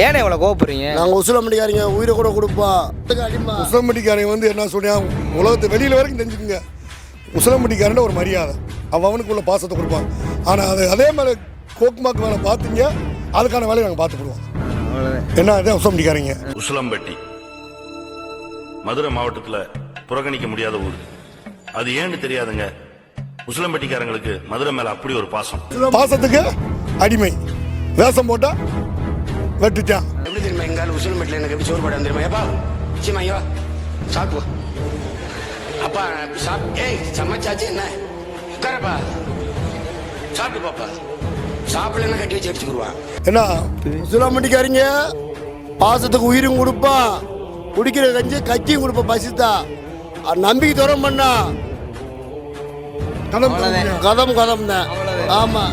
ஏன்னா இவ்வளோ கோவப்படுறீங்க? நாங்கள் உசிலம்பட்டிக்காரங்க உயிரை கூட கொடுப்போம். உசிலம்பட்டிக்காரங்க வந்து என்ன சொன்னான், உலகத்தை வெளியில் வரைக்கும் தெரிஞ்சுக்குங்க, உசிலம்பட்டிக்காரன் ஒரு மரியாதை, அவனுக்கு உள்ள பாசத்தை கொடுப்பான். ஆனால் அது அதே மாதிரி கோக்குமாக்கு வேலை பார்த்தீங்க, அதுக்கான வேலையை நாங்கள் பார்த்துக்கிடுவோம். என்ன அதுதான் உசிலம்பட்டிக்காரங்க. உசிலம்பட்டி மதுரை மாவட்டத்தில் புறக்கணிக்க முடியாத ஊர். அது ஏன்னு தெரியாதுங்க. உசிலம்பட்டிக்காரங்களுக்கு மதுரை மேல அப்படி ஒரு பாசம். பாசத்துக்கு அடிமை. வேஷம் போட்டா வெட்டுச்சான். எப்படி தெரியுமா எங்கால உசிலம்பட்டியில் எனக்கு எப்படி சோறு போட தெரியுமா? ஏப்பா சீமா ஐயா சாப்பிடு அப்பா ஏய் சமைச்சாச்சு என்ன உட்காரப்பா சாப்பிட்டு பாப்பா. சாப்பிடலன்னா கட்டி வச்சு அடிச்சுக்குருவான். என்ன உசிலம்பட்டிக்காரங்க பாசத்துக்கு உயிரும் கொடுப்பான், குடிக்கிற கஞ்சி கட்சியும் கொடுப்போம். பசித்தா நம்பிக்கை தூரம் பண்ணா கதம் கதம் தான். ஆமா.